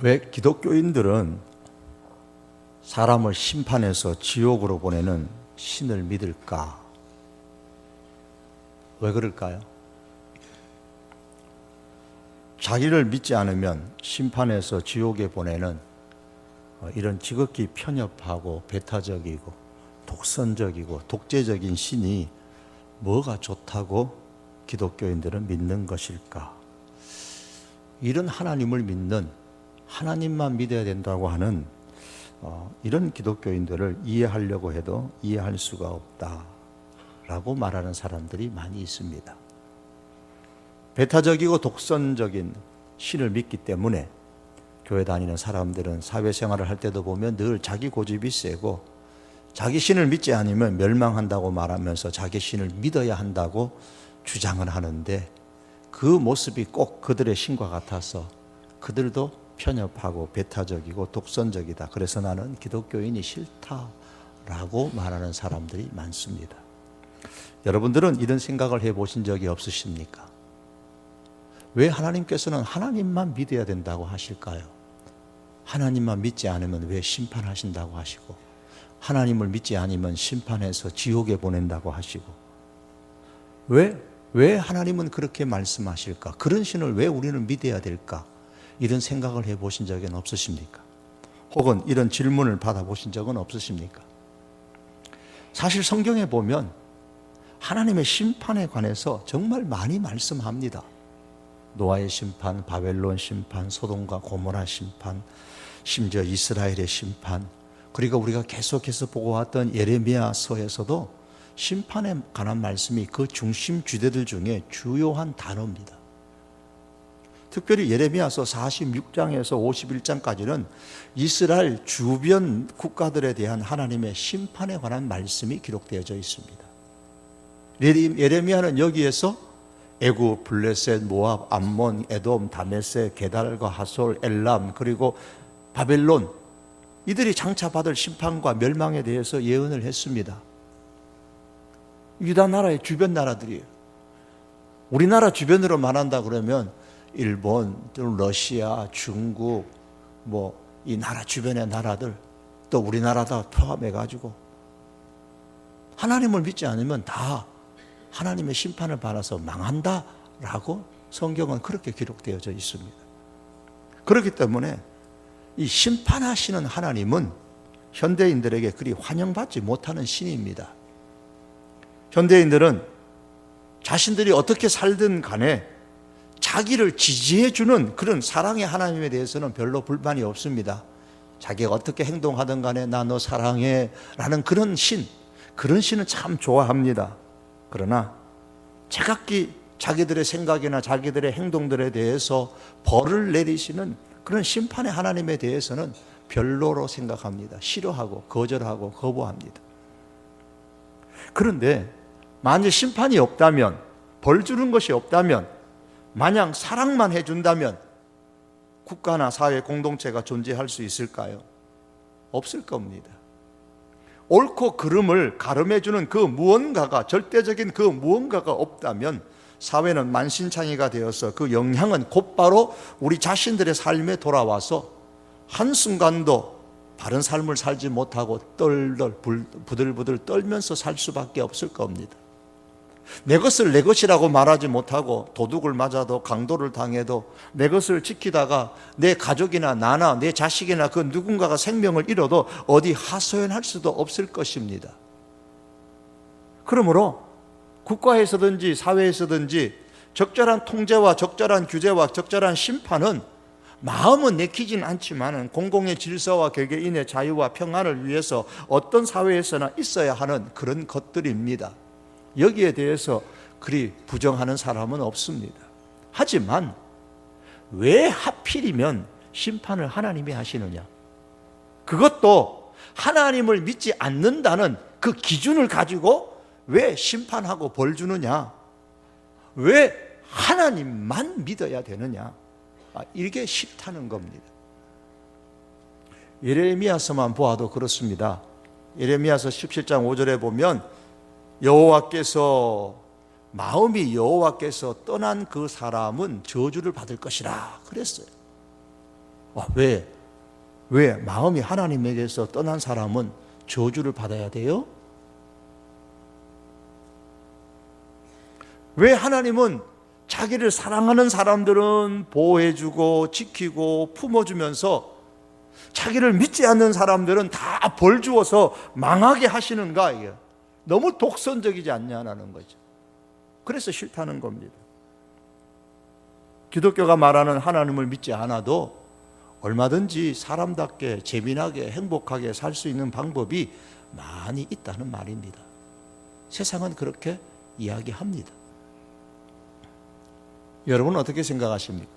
왜 기독교인들은 사람을 심판해서 지옥으로 보내는 신을 믿을까? 왜 그럴까요? 자기를 믿지 않으면 심판해서 지옥에 보내는 이런 지극히 편협하고 배타적이고 독선적이고 독재적인 신이 뭐가 좋다고 기독교인들은 믿는 것일까? 이런 하나님을 믿는, 하나님만 믿어야 된다고 하는 이런 기독교인들을 이해하려고 해도 이해할 수가 없다라고 말하는 사람들이 많이 있습니다. 배타적이고 독선적인 신을 믿기 때문에 교회 다니는 사람들은 사회생활을 할 때도 보면 늘 자기 고집이 세고 자기 신을 믿지 않으면 멸망한다고 말하면서 자기 신을 믿어야 한다고 주장을 하는데, 그 모습이 꼭 그들의 신과 같아서 그들도 편협하고 배타적이고 독선적이다, 그래서 나는 기독교인이 싫다라고 말하는 사람들이 많습니다. 여러분들은 이런 생각을 해보신 적이 없으십니까? 왜 하나님께서는 하나님만 믿어야 된다고 하실까요? 하나님만 믿지 않으면 왜 심판하신다고 하시고, 하나님을 믿지 않으면 심판해서 지옥에 보낸다고 하시고, 왜 하나님은 그렇게 말씀하실까? 그런 신을 왜 우리는 믿어야 될까? 이런 생각을 해보신 적은 없으십니까? 혹은 이런 질문을 받아보신 적은 없으십니까? 사실 성경에 보면 하나님의 심판에 관해서 정말 많이 말씀합니다. 노아의 심판, 바벨론 심판, 소돔과 고모라 심판, 심지어 이스라엘의 심판, 그리고 우리가 계속해서 보고 왔던 예레미야서에서도 심판에 관한 말씀이 그 중심 주제들 중에 주요한 단어입니다. 특별히 예레미야서 46장에서 51장까지는 이스라엘 주변 국가들에 대한 하나님의 심판에 관한 말씀이 기록되어져 있습니다. 예레미야는 여기에서 애굽, 블레셋, 모압, 암몬, 에돔, 다메섹, 게달과 하솔, 엘람, 그리고 바벨론, 이들이 장차 받을 심판과 멸망에 대해서 예언을 했습니다. 유다 나라의 주변 나라들이에요. 우리나라 주변으로 말한다 그러면 일본, 러시아, 중국, 이 나라 주변의 나라들, 또 우리나라 다 포함해가지고 하나님을 믿지 않으면 다 하나님의 심판을 받아서 망한다라고 성경은 그렇게 기록되어져 있습니다. 그렇기 때문에 이 심판하시는 하나님은 현대인들에게 그리 환영받지 못하는 신입니다. 현대인들은 자신들이 어떻게 살든 간에 자기를 지지해주는 그런 사랑의 하나님에 대해서는 별로 불만이 없습니다. 자기가 어떻게 행동하든 간에 나 너 사랑해 라는 그런 신은 참 좋아합니다. 그러나 제각기 자기들의 생각이나 자기들의 행동들에 대해서 벌을 내리시는 그런 심판의 하나님에 대해서는 별로로 생각합니다. 싫어하고 거절하고 거부합니다. 그런데 만일 심판이 없다면, 벌 주는 것이 없다면, 마냥 사랑만 해준다면 국가나 사회 공동체가 존재할 수 있을까요? 없을 겁니다. 옳고 그름을 가름해주는 그 무언가가, 절대적인 그 무언가가 없다면 사회는 만신창이가 되어서 그 영향은 곧바로 우리 자신들의 삶에 돌아와서 한순간도 바른 삶을 살지 못하고 떨덜 부들부들 떨면서 살 수밖에 없을 겁니다. 내 것을 내 것이라고 말하지 못하고 도둑을 맞아도 강도를 당해도 내 것을 지키다가 내 가족이나 나나 내 자식이나 그 누군가가 생명을 잃어도 어디 하소연할 수도 없을 것입니다. 그러므로 국가에서든지 사회에서든지 적절한 통제와 적절한 규제와 적절한 심판은 마음은 내키진 않지만 공공의 질서와 개개인의 자유와 평안을 위해서 어떤 사회에서나 있어야 하는 그런 것들입니다. 여기에 대해서 그리 부정하는 사람은 없습니다. 하지만 왜 하필이면 심판을 하나님이 하시느냐? 그것도 하나님을 믿지 않는다는 그 기준을 가지고 왜 심판하고 벌 주느냐? 왜 하나님만 믿어야 되느냐? 이게 싫다는 겁니다. 예레미야서만 보아도 그렇습니다. 예레미야서 17장 5절에 보면 마음이 여호와께서 떠난 그 사람은 저주를 받을 것이라 그랬어요. 왜 마음이 하나님에게서 떠난 사람은 저주를 받아야 돼요? 왜 하나님은 자기를 사랑하는 사람들은 보호해주고 지키고 품어주면서 자기를 믿지 않는 사람들은 다 벌 주어서 망하게 하시는가? 이게 너무 독선적이지 않냐는 거죠. 그래서 싫다는 겁니다. 기독교가 말하는 하나님을 믿지 않아도 얼마든지 사람답게 재미나게 행복하게 살 수 있는 방법이 많이 있다는 말입니다. 세상은 그렇게 이야기합니다. 여러분은 어떻게 생각하십니까?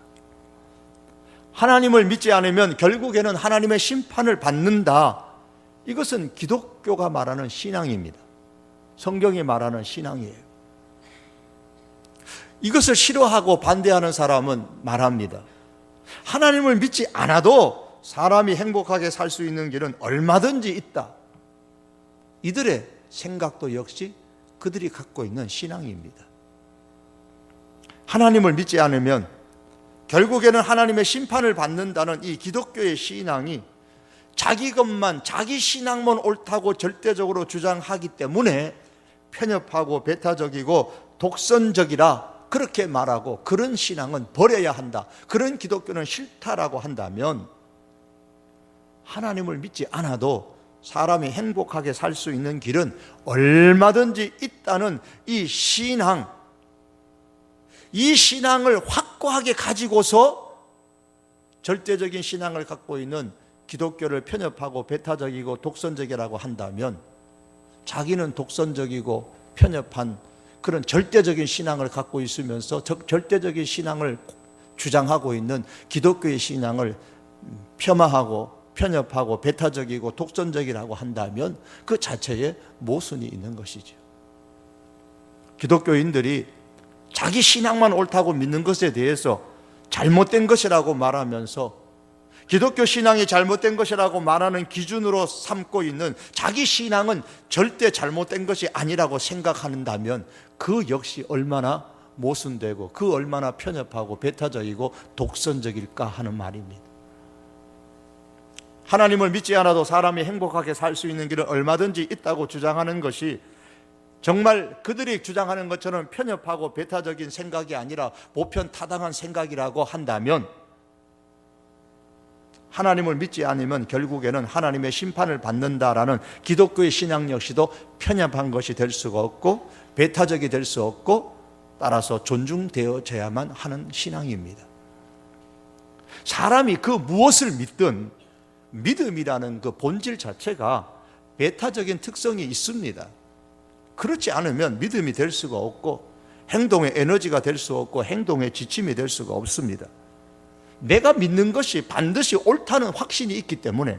하나님을 믿지 않으면 결국에는 하나님의 심판을 받는다. 이것은 기독교가 말하는 신앙입니다. 성경이 말하는 신앙이에요. 이것을 싫어하고 반대하는 사람은 말합니다. 하나님을 믿지 않아도 사람이 행복하게 살 수 있는 길은 얼마든지 있다. 이들의 생각도 역시 그들이 갖고 있는 신앙입니다. 하나님을 믿지 않으면 결국에는 하나님의 심판을 받는다는 이 기독교의 신앙이 자기 것만, 자기 신앙만 옳다고 절대적으로 주장하기 때문에 편협하고 배타적이고 독선적이라 그렇게 말하고 그런 신앙은 버려야 한다. 그런 기독교는 싫다라고 한다면 하나님을 믿지 않아도 사람이 행복하게 살 수 있는 길은 얼마든지 있다는 이 신앙을 확고하게 가지고서 절대적인 신앙을 갖고 있는 기독교를 편협하고 배타적이고 독선적이라고 한다면 자기는 독선적이고 편협한 그런 절대적인 신앙을 갖고 있으면서 절대적인 신앙을 주장하고 있는 기독교의 신앙을 폄하하고 편협하고 배타적이고 독선적이라고 한다면 그 자체에 모순이 있는 것이죠. 기독교인들이 자기 신앙만 옳다고 믿는 것에 대해서 잘못된 것이라고 말하면서 기독교 신앙이 잘못된 것이라고 말하는 기준으로 삼고 있는 자기 신앙은 절대 잘못된 것이 아니라고 생각한다면 그 역시 얼마나 모순되고 그 얼마나 편협하고 배타적이고 독선적일까 하는 말입니다. 하나님을 믿지 않아도 사람이 행복하게 살 수 있는 길은 얼마든지 있다고 주장하는 것이 정말 그들이 주장하는 것처럼 편협하고 배타적인 생각이 아니라 보편타당한 생각이라고 한다면 하나님을 믿지 않으면 결국에는 하나님의 심판을 받는다라는 기독교의 신앙 역시도 편협한 것이 될 수가 없고 배타적이 될 수 없고 따라서 존중되어져야만 하는 신앙입니다. 사람이 그 무엇을 믿든 믿음이라는 그 본질 자체가 배타적인 특성이 있습니다. 그렇지 않으면 믿음이 될 수가 없고 행동의 에너지가 될 수 없고 행동의 지침이 될 수가 없습니다. 내가 믿는 것이 반드시 옳다는 확신이 있기 때문에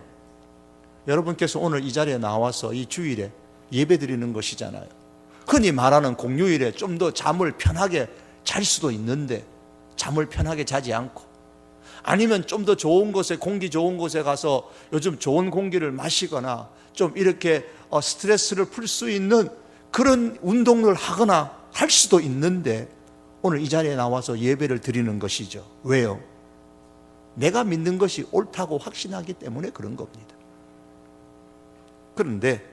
여러분께서 오늘 이 자리에 나와서 이 주일에 예배 드리는 것이잖아요. 흔히 말하는 공휴일에 좀 더 잠을 편하게 잘 수도 있는데 잠을 편하게 자지 않고 아니면 좀 더 좋은 곳에 공기 좋은 곳에 가서 요즘 좋은 공기를 마시거나 좀 이렇게 스트레스를 풀 수 있는 그런 운동을 하거나 할 수도 있는데 오늘 이 자리에 나와서 예배를 드리는 것이죠. 왜요? 내가 믿는 것이 옳다고 확신하기 때문에 그런 겁니다. 그런데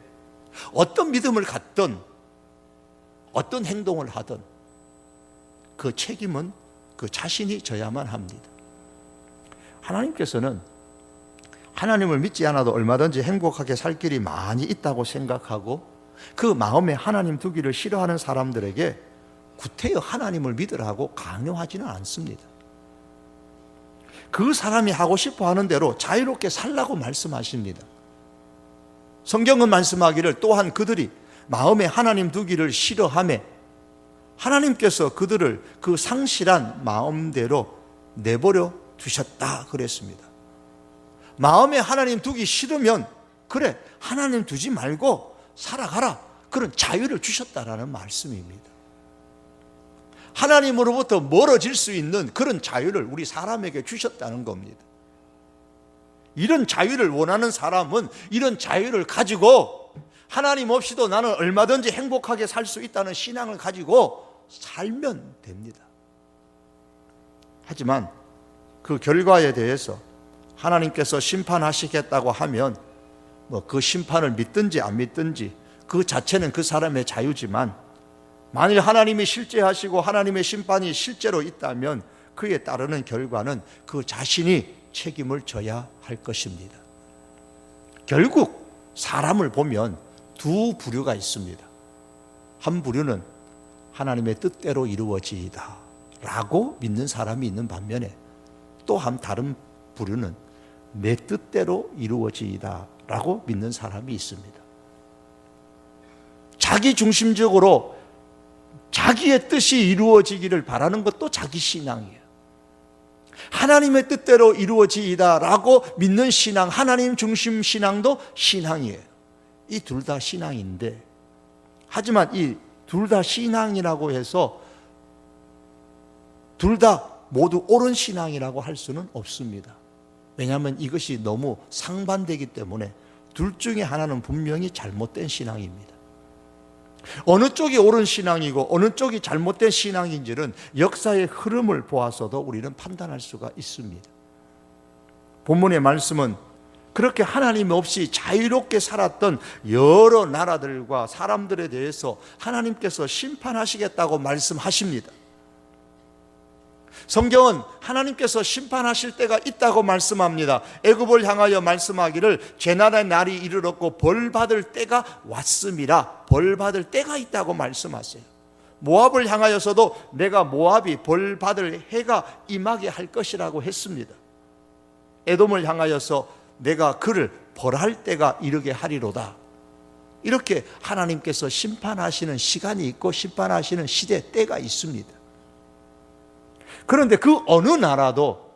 어떤 믿음을 갖든 어떤 행동을 하든 그 책임은 그 자신이 져야만 합니다. 하나님께서는 하나님을 믿지 않아도 얼마든지 행복하게 살 길이 많이 있다고 생각하고 그 마음에 하나님 두기를 싫어하는 사람들에게 구태여 하나님을 믿으라고 강요하지는 않습니다. 그 사람이 하고 싶어 하는 대로 자유롭게 살라고 말씀하십니다. 성경은 말씀하기를 또한 그들이 마음에 하나님 두기를 싫어하며 하나님께서 그들을 그 상실한 마음대로 내버려 두셨다 그랬습니다. 마음에 하나님 두기 싫으면 그래 하나님 두지 말고 살아가라 그런 자유를 주셨다라는 말씀입니다. 하나님으로부터 멀어질 수 있는 그런 자유를 우리 사람에게 주셨다는 겁니다. 이런 자유를 원하는 사람은 이런 자유를 가지고 하나님 없이도 나는 얼마든지 행복하게 살 수 있다는 신앙을 가지고 살면 됩니다. 하지만 그 결과에 대해서 하나님께서 심판하시겠다고 하면 그 심판을 믿든지 안 믿든지 그 자체는 그 사람의 자유지만, 만일 하나님이 실제하시고 하나님의 심판이 실제로 있다면 그에 따르는 결과는 그 자신이 책임을 져야 할 것입니다. 결국 사람을 보면 두 부류가 있습니다. 한 부류는 하나님의 뜻대로 이루어지이다 라고 믿는 사람이 있는 반면에, 또 한 다른 부류는 내 뜻대로 이루어지이다 라고 믿는 사람이 있습니다. 자기 중심적으로 자기의 뜻이 이루어지기를 바라는 것도 자기 신앙이에요. 하나님의 뜻대로 이루어지이다 라고 믿는 신앙, 하나님 중심 신앙도 신앙이에요. 이 둘 다 신앙인데, 하지만 이 둘 다 신앙이라고 해서 둘 다 모두 옳은 신앙이라고 할 수는 없습니다. 왜냐하면 이것이 너무 상반되기 때문에 둘 중에 하나는 분명히 잘못된 신앙입니다. 어느 쪽이 옳은 신앙이고 어느 쪽이 잘못된 신앙인지는 역사의 흐름을 보아서도 우리는 판단할 수가 있습니다. 본문의 말씀은 그렇게 하나님 없이 자유롭게 살았던 여러 나라들과 사람들에 대해서 하나님께서 심판하시겠다고 말씀하십니다. 성경은 하나님께서 심판하실 때가 있다고 말씀합니다. 애굽을 향하여 말씀하기를 재난의 날이 이르렀고 벌받을 때가 왔음이라. 벌받을 때가 있다고 말씀하세요. 모압을 향하여서도 내가 모압이 벌받을 해가 임하게 할 것이라고 했습니다. 에돔을 향하여서 내가 그를 벌할 때가 이르게 하리로다. 이렇게 하나님께서 심판하시는 시간이 있고 심판하시는 시대 때가 있습니다. 그런데 그 어느 나라도,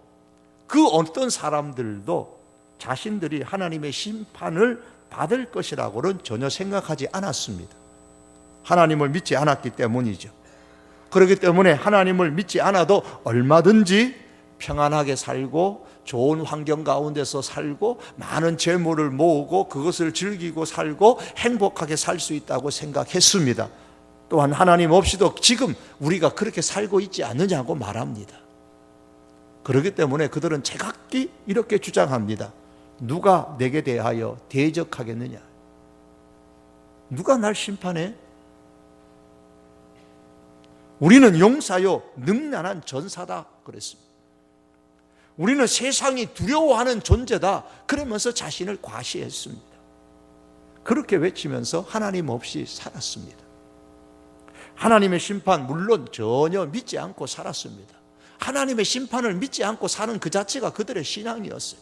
그 어떤 사람들도 자신들이 하나님의 심판을 받을 것이라고는 전혀 생각하지 않았습니다. 하나님을 믿지 않았기 때문이죠. 그렇기 때문에 하나님을 믿지 않아도 얼마든지 평안하게 살고 좋은 환경 가운데서 살고 많은 재물을 모으고 그것을 즐기고 살고 행복하게 살 수 있다고 생각했습니다. 또한 하나님 없이도 지금 우리가 그렇게 살고 있지 않느냐고 말합니다. 그렇기 때문에 그들은 제각기 이렇게 주장합니다. 누가 내게 대하여 대적하겠느냐? 누가 날 심판해? 우리는 용사요 능란한 전사다 그랬습니다. 우리는 세상이 두려워하는 존재다 그러면서 자신을 과시했습니다. 그렇게 외치면서 하나님 없이 살았습니다. 하나님의 심판 물론 전혀 믿지 않고 살았습니다. 하나님의 심판을 믿지 않고 사는 그 자체가 그들의 신앙이었어요.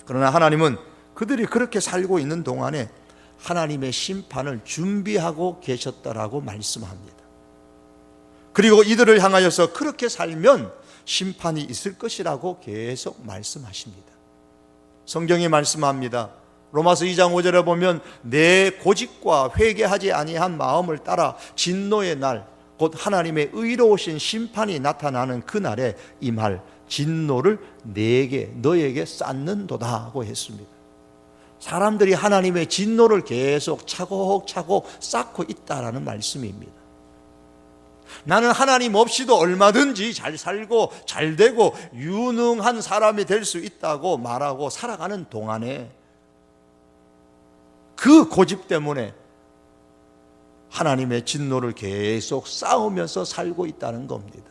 그러나 하나님은 그들이 그렇게 살고 있는 동안에 하나님의 심판을 준비하고 계셨다라고 말씀합니다. 그리고 이들을 향하여서 그렇게 살면 심판이 있을 것이라고 계속 말씀하십니다. 성경이 말씀합니다. 로마서 2장 5절에 보면 내 고집과 회개하지 아니한 마음을 따라 진노의 날, 곧 하나님의 의로우신 심판이 나타나는 그날에 임할 진노를 너에게 쌓는도다 하고 했습니다. 사람들이 하나님의 진노를 계속 차곡차곡 쌓고 있다라는 말씀입니다. 나는 하나님 없이도 얼마든지 잘 살고 잘 되고 유능한 사람이 될 수 있다고 말하고 살아가는 동안에 그 고집 때문에 하나님의 진노를 계속 쌓으면서 살고 있다는 겁니다.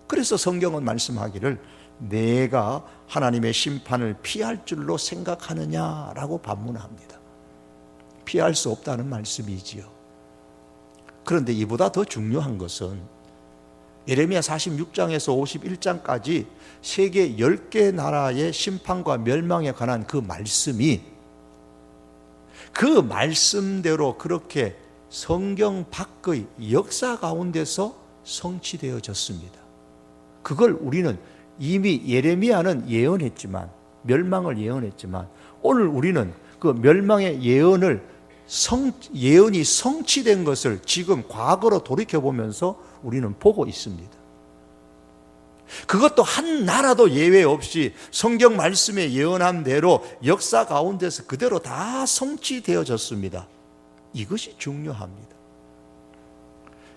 그래서 성경은 말씀하기를 내가 하나님의 심판을 피할 줄로 생각하느냐라고 반문합니다. 피할 수 없다는 말씀이지요. 그런데 이보다 더 중요한 것은 예레미야 46장에서 51장까지 세계 10개 나라의 심판과 멸망에 관한 그 말씀이 그 말씀대로 그렇게 성경 밖의 역사 가운데서 성취되어졌습니다. 그걸 우리는 이미 예레미야는 예언했지만, 멸망을 예언했지만, 오늘 우리는 그 멸망의 예언이 성취된 것을 지금 과거로 돌이켜보면서 우리는 보고 있습니다. 그것도 한 나라도 예외 없이 성경 말씀에 예언한 대로 역사 가운데서 그대로 다 성취되어졌습니다. 이것이 중요합니다.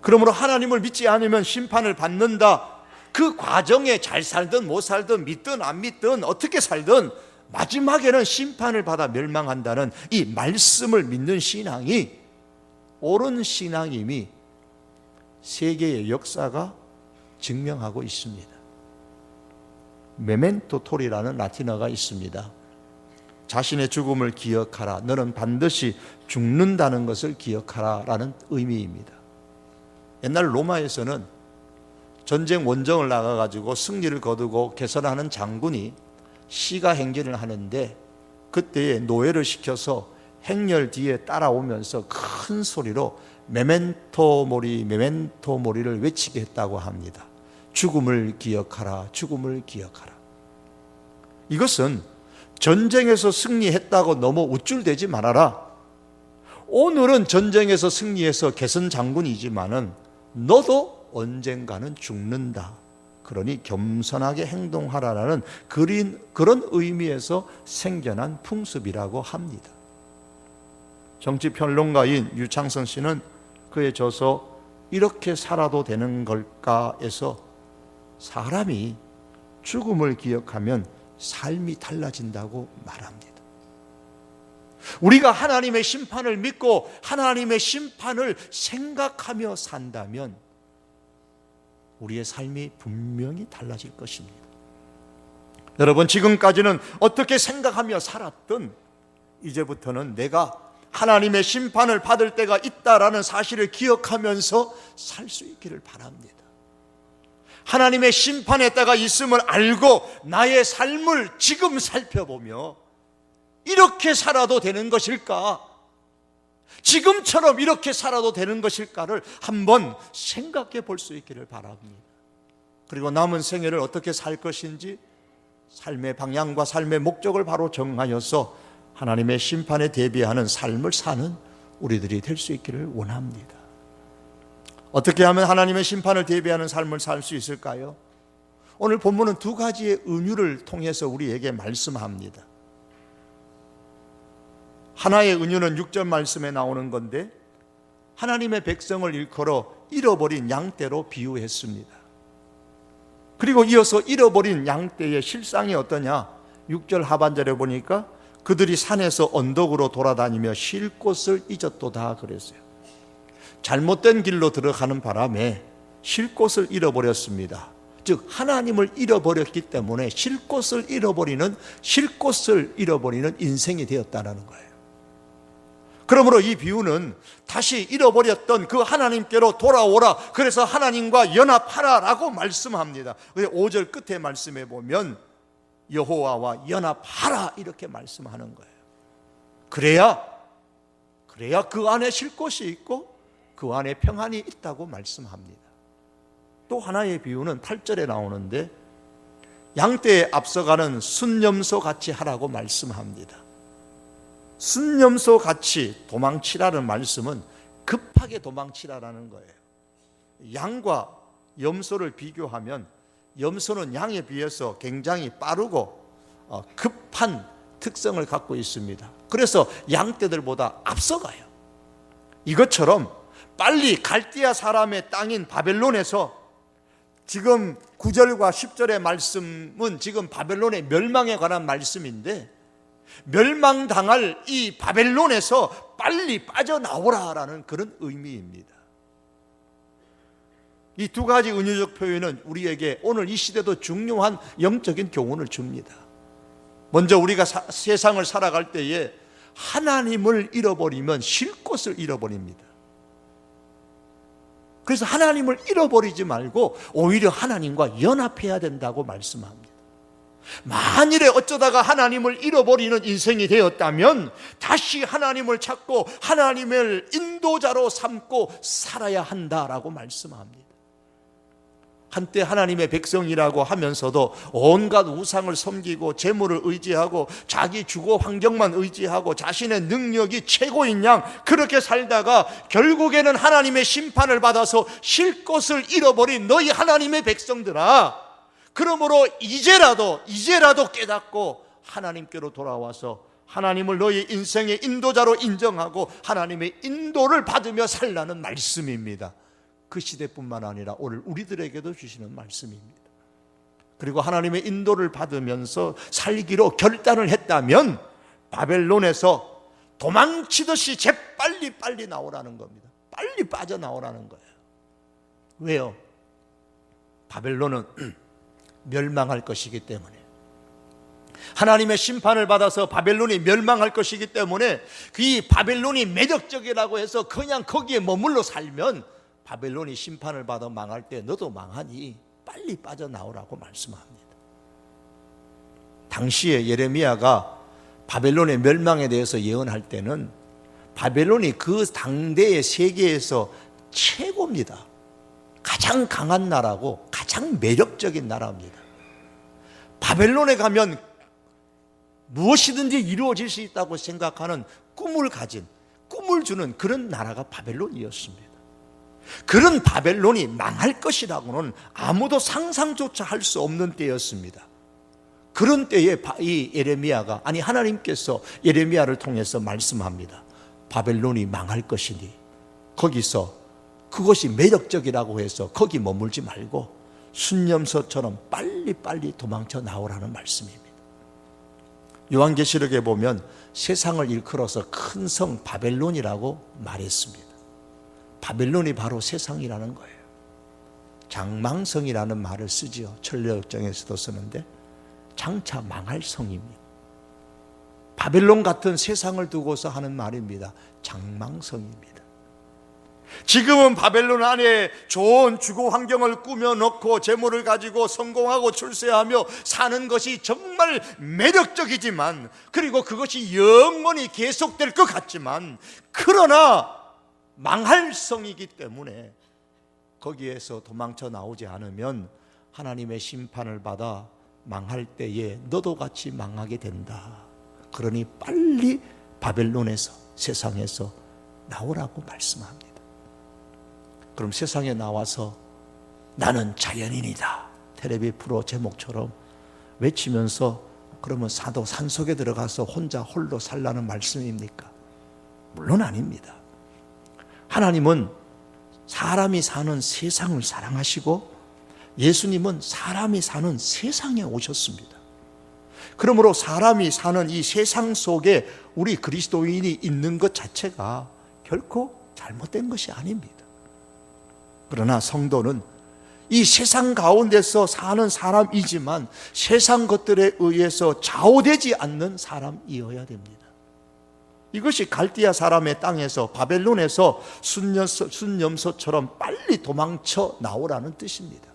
그러므로 하나님을 믿지 않으면 심판을 받는다, 그 과정에 잘 살든 못 살든 믿든 안 믿든 어떻게 살든 마지막에는 심판을 받아 멸망한다는 이 말씀을 믿는 신앙이 옳은 신앙임이 세계의 역사가 증명하고 있습니다. 메멘토 토리라는 라틴어가 있습니다. 자신의 죽음을 기억하라. 너는 반드시 죽는다는 것을 기억하라 라는 의미입니다. 옛날 로마에서는 전쟁 원정을 나가가지고 승리를 거두고 개선하는 장군이 시가 행진을 하는데 그때에 노예를 시켜서 행렬 뒤에 따라오면서 큰 소리로 메멘토 모리, 메멘토 모리를 외치게 했다고 합니다. 죽음을 기억하라, 죽음을 기억하라. 이것은 전쟁에서 승리했다고 너무 우쭐대지 말아라. 오늘은 전쟁에서 승리해서 개선 장군이지만은 너도 언젠가는 죽는다. 그러니 겸손하게 행동하라라는 그런 의미에서 생겨난 풍습이라고 합니다. 정치평론가인 유창선 씨는 그의 저서 이렇게 살아도 되는 걸까에서 사람이 죽음을 기억하면 삶이 달라진다고 말합니다. 우리가 하나님의 심판을 믿고 하나님의 심판을 생각하며 산다면 우리의 삶이 분명히 달라질 것입니다. 여러분, 지금까지는 어떻게 생각하며 살았든 이제부터는 내가 하나님의 심판을 받을 때가 있다라는 사실을 기억하면서 살 수 있기를 바랍니다. 하나님의 심판의 때가 있음을 알고 나의 삶을 지금 살펴보며 이렇게 살아도 되는 것일까? 지금처럼 이렇게 살아도 되는 것일까를 한번 생각해 볼 수 있기를 바랍니다. 그리고 남은 생애를 어떻게 살 것인지 삶의 방향과 삶의 목적을 바로 정하여서 하나님의 심판에 대비하는 삶을 사는 우리들이 될 수 있기를 원합니다. 어떻게 하면 하나님의 심판을 대비하는 삶을 살 수 있을까요? 오늘 본문은 두 가지의 은유를 통해서 우리에게 말씀합니다. 하나의 은유는 6절 말씀에 나오는 건데 하나님의 백성을 일컬어 잃어버린 양떼로 비유했습니다. 그리고 이어서 잃어버린 양떼의 실상이 어떠냐? 6절 하반절에 보니까 그들이 산에서 언덕으로 돌아다니며 쉴 곳을 잊었도다 그랬어요. 잘못된 길로 들어가는 바람에 쉴 곳을 잃어버렸습니다. 즉 하나님을 잃어버렸기 때문에 쉴 곳을 잃어버리는 인생이 되었다는 거예요. 그러므로 이 비유는 다시 잃어버렸던 그 하나님께로 돌아오라, 그래서 하나님과 연합하라 라고 말씀합니다. 5절 끝에 말씀해 보면 여호와와 연합하라 이렇게 말씀하는 거예요. 그래야 그 안에 쉴 곳이 있고 그 안에 평안이 있다고 말씀합니다. 또 하나의 비유는 8절에 나오는데 양떼에 앞서가는 순념소 같이 하라고 말씀합니다. 순념소 같이 도망치라는 말씀은 급하게 도망치라라는 거예요. 양과 염소를 비교하면 염소는 양에 비해서 굉장히 빠르고 급한 특성을 갖고 있습니다. 그래서 양떼들보다 앞서가요. 이것처럼 빨리 갈대아 사람의 땅인 바벨론에서 지금 9절과 10절의 말씀은 지금 바벨론의 멸망에 관한 말씀인데 멸망당할 이 바벨론에서 빨리 빠져나오라라는 그런 의미입니다. 이 두 가지 은유적 표현은 우리에게 오늘 이 시대도 중요한 영적인 교훈을 줍니다. 먼저 우리가 세상을 살아갈 때에 하나님을 잃어버리면 쉴 곳을 잃어버립니다. 그래서 하나님을 잃어버리지 말고 오히려 하나님과 연합해야 된다고 말씀합니다. 만일에 어쩌다가 하나님을 잃어버리는 인생이 되었다면 다시 하나님을 찾고 하나님을 인도자로 삼고 살아야 한다라고 말씀합니다. 한때 하나님의 백성이라고 하면서도 온갖 우상을 섬기고 재물을 의지하고 자기 주거 환경만 의지하고 자신의 능력이 최고인 양 그렇게 살다가 결국에는 하나님의 심판을 받아서 쉴 곳을 잃어버린 너희 하나님의 백성들아, 그러므로 이제라도 깨닫고 하나님께로 돌아와서 하나님을 너희 인생의 인도자로 인정하고 하나님의 인도를 받으며 살라는 말씀입니다. 그 시대뿐만 아니라 오늘 우리들에게도 주시는 말씀입니다. 그리고 하나님의 인도를 받으면서 살기로 결단을 했다면 바벨론에서 도망치듯이 재빨리 나오라는 겁니다. 빨리 빠져나오라는 거예요. 왜요? 바벨론은 멸망할 것이기 때문에, 하나님의 심판을 받아서 바벨론이 멸망할 것이기 때문에 이 바벨론이 매력적이라고 해서 그냥 거기에 머물러 살면 바벨론이 심판을 받아 망할 때 너도 망하니 빨리 빠져나오라고 말씀합니다. 당시에 예레미야가 바벨론의 멸망에 대해서 예언할 때는 바벨론이 그 당대의 세계에서 최고입니다. 가장 강한 나라고 가장 매력적인 나라입니다. 바벨론에 가면 무엇이든지 이루어질 수 있다고 생각하는 꿈을 가진, 꿈을 주는 그런 나라가 바벨론이었습니다. 그런 바벨론이 망할 것이라고는 아무도 상상조차 할 수 없는 때였습니다. 그런 때에 이 예레미야가, 아니 하나님께서 예레미야를 통해서 말씀합니다. 바벨론이 망할 것이니 거기서, 그것이 매력적이라고 해서 거기 머물지 말고 순념서처럼 빨리 도망쳐 나오라는 말씀입니다. 요한계시록에 보면 세상을 일컬어서 큰 성 바벨론이라고 말했습니다. 바벨론이 바로 세상이라는 거예요. 장망성이라는 말을 쓰지요. 천례역정에서도 쓰는데 장차 망할 성입니다. 바벨론 같은 세상을 두고서 하는 말입니다. 장망성입니다. 지금은 바벨론 안에 좋은 주거 환경을 꾸며놓고 재물을 가지고 성공하고 출세하며 사는 것이 정말 매력적이지만, 그리고 그것이 영원히 계속될 것 같지만, 그러나 망할 성이기 때문에 거기에서 도망쳐 나오지 않으면 하나님의 심판을 받아 망할 때에 너도 같이 망하게 된다. 그러니 빨리 바벨론에서, 세상에서 나오라고 말씀합니다. 그럼 세상에 나와서 나는 자연인이다, 텔레비 프로 제목처럼 외치면서 그러면 사도 산속에 들어가서 혼자 홀로 살라는 말씀입니까? 물론 아닙니다. 하나님은 사람이 사는 세상을 사랑하시고 예수님은 사람이 사는 세상에 오셨습니다. 그러므로 사람이 사는 이 세상 속에 우리 그리스도인이 있는 것 자체가 결코 잘못된 것이 아닙니다. 그러나 성도는 이 세상 가운데서 사는 사람이지만 세상 것들에 의해서 좌우되지 않는 사람이어야 됩니다. 이것이 갈대아 사람의 땅에서, 바벨론에서 순념소처럼 빨리 도망쳐 나오라는 뜻입니다.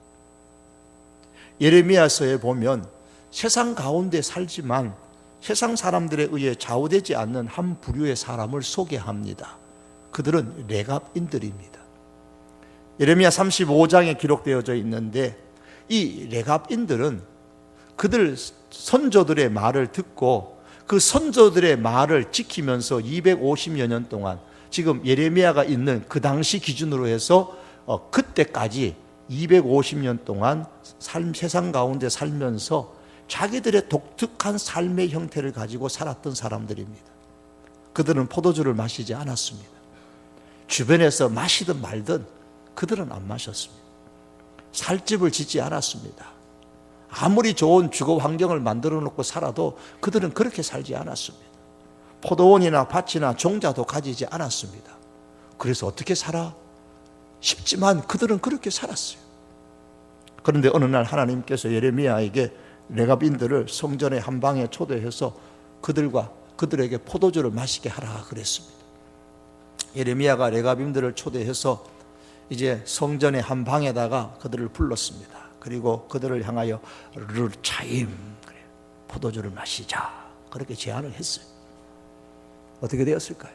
예레미야서에 보면 세상 가운데 살지만 세상 사람들에 의해 좌우되지 않는 한 부류의 사람을 소개합니다. 그들은 레갑인들입니다. 예레미야 35장에 기록되어져 있는데, 이 레갑인들은 그들 선조들의 말을 듣고 그 선조들의 말을 지키면서 250여 년 동안, 지금 예레미야가 있는 그 당시 기준으로 해서 그때까지 250년 동안 세상 가운데 살면서 자기들의 독특한 삶의 형태를 가지고 살았던 사람들입니다. 그들은 포도주를 마시지 않았습니다. 주변에서 마시든 말든 그들은 안 마셨습니다. 살집을 짓지 않았습니다. 아무리 좋은 주거 환경을 만들어 놓고 살아도 그들은 그렇게 살지 않았습니다. 포도원이나 밭이나 종자도 가지지 않았습니다. 그래서 어떻게 살아? 쉽지만 그들은 그렇게 살았어요. 그런데 어느 날 하나님께서 예레미야에게 레갑인들을 성전의 한 방에 초대해서 그들에게 포도주를 마시게 하라 그랬습니다. 예레미야가 레갑인들을 초대해서 이제 성전의 한 방에다가 그들을 불렀습니다. 그리고 그들을 향하여 르차임, 포도주를 마시자, 그렇게 제안을 했어요. 어떻게 되었을까요?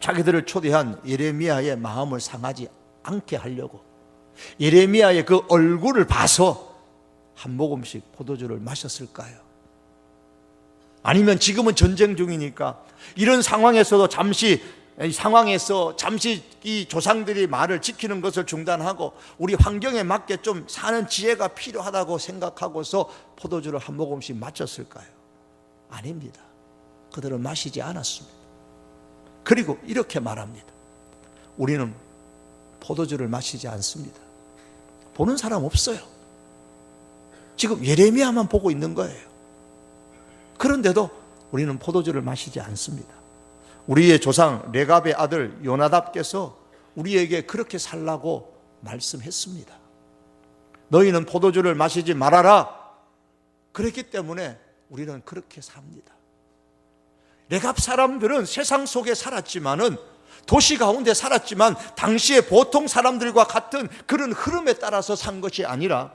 자기들을 초대한 예레미야의 마음을 상하지 않게 하려고 예레미야의 그 얼굴을 봐서 한 모금씩 포도주를 마셨을까요? 아니면 지금은 전쟁 중이니까 이런 상황에서도 잠시 이 조상들이 말을 지키는 것을 중단하고 우리 환경에 맞게 좀 사는 지혜가 필요하다고 생각하고서 포도주를 한 모금씩 마셨을까요? 아닙니다. 그들은 마시지 않았습니다. 그리고 이렇게 말합니다. 우리는 포도주를 마시지 않습니다. 보는 사람 없어요. 지금 예레미야만 보고 있는 거예요. 그런데도 우리는 포도주를 마시지 않습니다. 우리의 조상 레갑의 아들 요나답께서 우리에게 그렇게 살라고 말씀했습니다. 너희는 포도주를 마시지 말아라. 그랬기 때문에 우리는 그렇게 삽니다. 레갑 사람들은 세상 속에 살았지만은, 도시 가운데 살았지만 당시에 보통 사람들과 같은 그런 흐름에 따라서 산 것이 아니라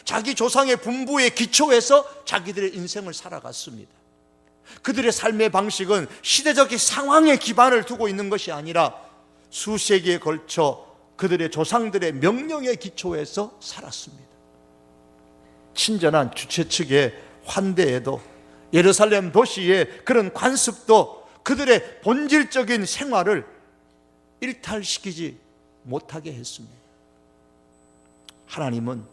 자기 조상의 분부에 기초해서 자기들의 인생을 살아갔습니다. 그들의 삶의 방식은 시대적 상황에 기반을 두고 있는 것이 아니라 수세기에 걸쳐 그들의 조상들의 명령에 기초해서 살았습니다. 친절한 주최 측의 환대에도, 예루살렘 도시의 그런 관습도 그들의 본질적인 생활을 일탈시키지 못하게 했습니다. 하나님은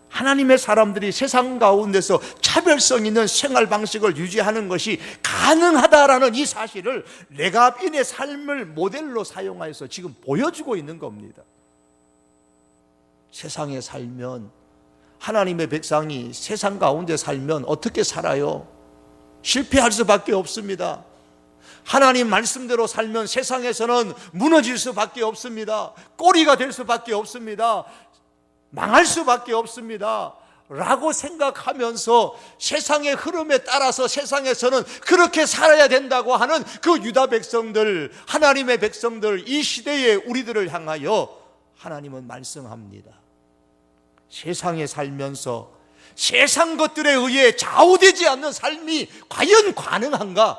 하나님의 사람들이 세상 가운데서 차별성 있는 생활 방식을 유지하는 것이 가능하다라는 이 사실을 레갑인의 삶을 모델로 사용하여서 지금 보여주고 있는 겁니다. 세상에 살면, 하나님의 백성이 세상 가운데 살면 어떻게 살아요? 실패할 수밖에 없습니다. 하나님 말씀대로 살면 세상에서는 무너질 수밖에 없습니다. 꼬리가 될 수밖에 없습니다. 망할 수밖에 없습니다 라고 생각하면서 세상의 흐름에 따라서 세상에서는 그렇게 살아야 된다고 하는 그 유다 백성들, 하나님의 백성들, 이 시대의 우리들을 향하여 하나님은 말씀합니다. 세상에 살면서 세상 것들에 의해 좌우되지 않는 삶이 과연 가능한가?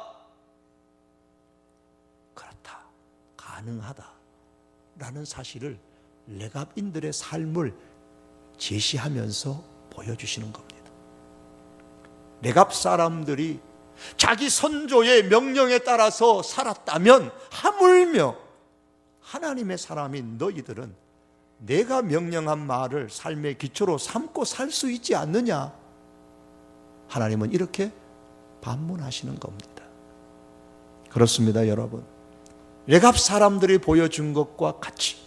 그렇다, 가능하다라는 사실을 레갑인들의 삶을 제시하면서 보여주시는 겁니다. 레갑 사람들이 자기 선조의 명령에 따라서 살았다면 하물며 하나님의 사람인 너희들은 내가 명령한 말을 삶의 기초로 삼고 살 수 있지 않느냐? 하나님은 이렇게 반문하시는 겁니다. 그렇습니다, 여러분. 레갑 사람들이 보여준 것과 같이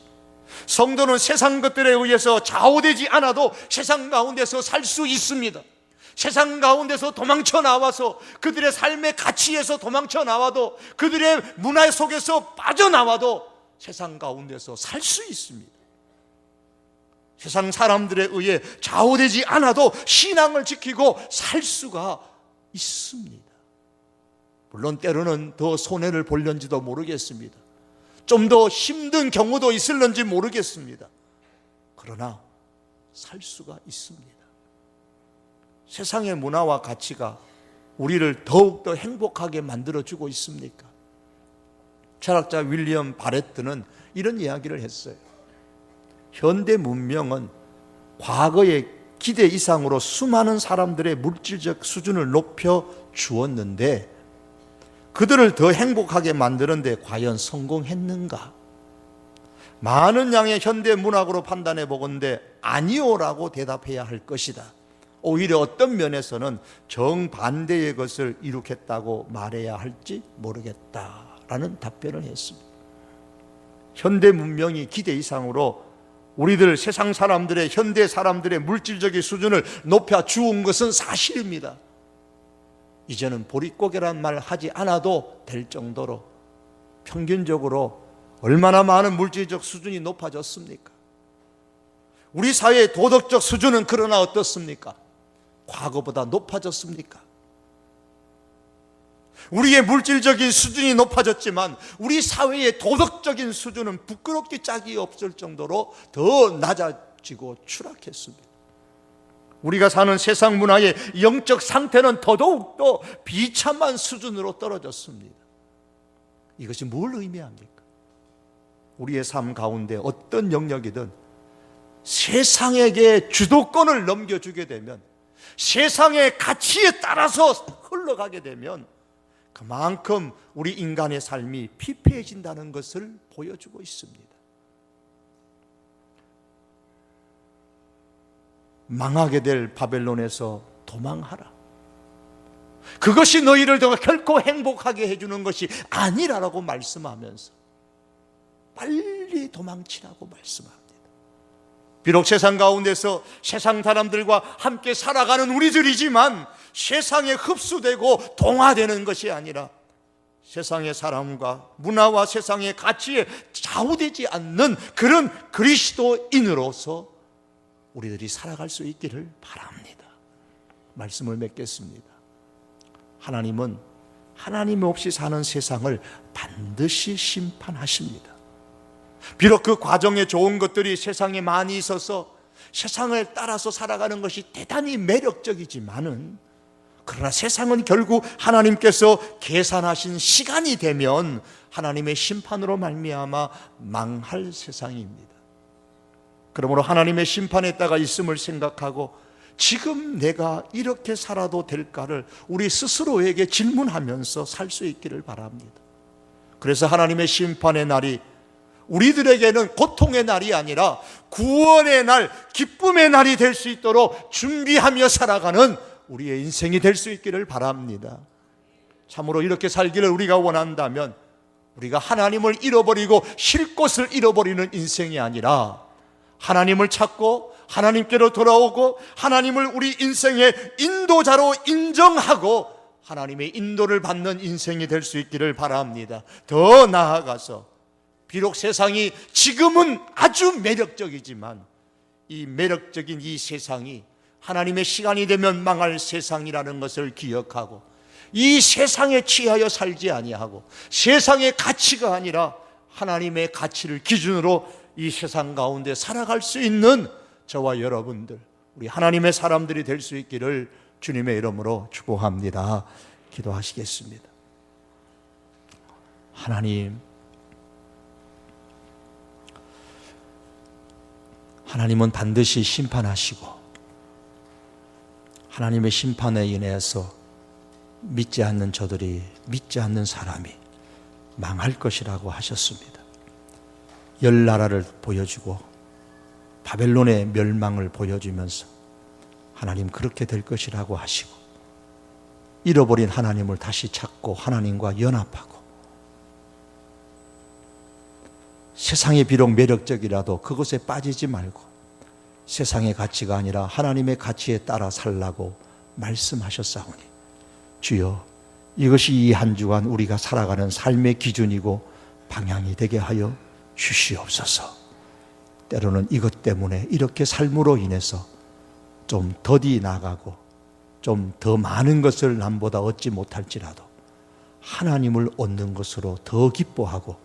성도는 세상 것들에 의해서 좌우되지 않아도 세상 가운데서 살 수 있습니다. 세상 가운데서 도망쳐 나와서 그들의 삶의 가치에서 도망쳐 나와도, 그들의 문화 속에서 빠져나와도 세상 가운데서 살 수 있습니다. 세상 사람들에 의해 좌우되지 않아도 신앙을 지키고 살 수가 있습니다. 물론 때로는 더 손해를 볼는지도 모르겠습니다. 좀 더 힘든 경우도 있을는지 모르겠습니다. 그러나 살 수가 있습니다. 세상의 문화와 가치가 우리를 더욱더 행복하게 만들어주고 있습니까? 철학자 윌리엄 바레트는 이런 이야기를 했어요. 현대 문명은 과거의 기대 이상으로 수많은 사람들의 물질적 수준을 높여 주었는데 그들을 더 행복하게 만드는데 과연 성공했는가? 많은 양의 현대 문학으로 판단해 보건대 아니오라고 대답해야 할 것이다. 오히려 어떤 면에서는 정반대의 것을 이룩했다고 말해야 할지 모르겠다라는 답변을 했습니다. 현대 문명이 기대 이상으로 우리들 세상 사람들의, 현대 사람들의 물질적인 수준을 높여 주은 것은 사실입니다. 이제는 보릿고개란 말 하지 않아도 될 정도로 평균적으로 얼마나 많은 물질적 수준이 높아졌습니까? 우리 사회의 도덕적 수준은 그러나 어떻습니까? 과거보다 높아졌습니까? 우리의 물질적인 수준이 높아졌지만 우리 사회의 도덕적인 수준은 부끄럽기 짝이 없을 정도로 더 낮아지고 추락했습니다. 우리가 사는 세상 문화의 영적 상태는 더더욱더 비참한 수준으로 떨어졌습니다. 이것이 뭘 의미합니까? 우리의 삶 가운데 어떤 영역이든 세상에게 주도권을 넘겨주게 되면, 세상의 가치에 따라서 흘러가게 되면 그만큼 우리 인간의 삶이 피폐해진다는 것을 보여주고 있습니다. 망하게 될 바벨론에서 도망하라. 그것이 너희를 더 결코 행복하게 해주는 것이 아니라고 말씀하면서 빨리 도망치라고 말씀합니다. 비록 세상 가운데서 세상 사람들과 함께 살아가는 우리들이지만 세상에 흡수되고 동화되는 것이 아니라 세상의 사람과 문화와 세상의 가치에 좌우되지 않는 그런 그리스도인으로서 우리들이 살아갈 수 있기를 바랍니다. 말씀을 맺겠습니다. 하나님은 하나님 없이 사는 세상을 반드시 심판하십니다. 비록 그 과정에 좋은 것들이 세상에 많이 있어서 세상을 따라서 살아가는 것이 대단히 매력적이지만은, 그러나 세상은 결국 하나님께서 계산하신 시간이 되면 하나님의 심판으로 말미암아 망할 세상입니다. 그러므로 하나님의 심판에 따라 있음을 생각하고 지금 내가 이렇게 살아도 될까를 우리 스스로에게 질문하면서 살 수 있기를 바랍니다. 그래서 하나님의 심판의 날이 우리들에게는 고통의 날이 아니라 구원의 날, 기쁨의 날이 될 수 있도록 준비하며 살아가는 우리의 인생이 될 수 있기를 바랍니다. 참으로 이렇게 살기를 우리가 원한다면 우리가 하나님을 잃어버리고 쉴 곳을 잃어버리는 인생이 아니라 하나님을 찾고 하나님께로 돌아오고 하나님을 우리 인생의 인도자로 인정하고 하나님의 인도를 받는 인생이 될 수 있기를 바랍니다. 더 나아가서 비록 세상이 지금은 아주 매력적이지만 이 매력적인 이 세상이 하나님의 시간이 되면 망할 세상이라는 것을 기억하고 이 세상에 취하여 살지 아니하고 세상의 가치가 아니라 하나님의 가치를 기준으로 이 세상 가운데 살아갈 수 있는 저와 여러분들, 우리 하나님의 사람들이 될 수 있기를 주님의 이름으로 축복합니다. 기도하시겠습니다. 하나님은 반드시 심판하시고 하나님의 심판에 인해서 믿지 않는 저들이, 믿지 않는 사람이 망할 것이라고 하셨습니다. 열 나라를 보여주고 바벨론의 멸망을 보여주면서 하나님 그렇게 될 것이라고 하시고 잃어버린 하나님을 다시 찾고 하나님과 연합하고 세상이 비록 매력적이라도 그것에 빠지지 말고 세상의 가치가 아니라 하나님의 가치에 따라 살라고 말씀하셨사오니 주여, 이것이 이 한 주간 우리가 살아가는 삶의 기준이고 방향이 되게 하여 주시옵소서. 때로는 이것 때문에 이렇게 삶으로 인해서 좀 더디 나가고 좀 더 많은 것을 남보다 얻지 못할지라도 하나님을 얻는 것으로 더 기뻐하고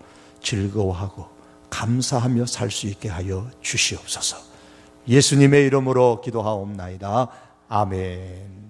즐거워하고 감사하며 살 수 있게 하여 주시옵소서. 예수님의 이름으로 기도하옵나이다. 아멘.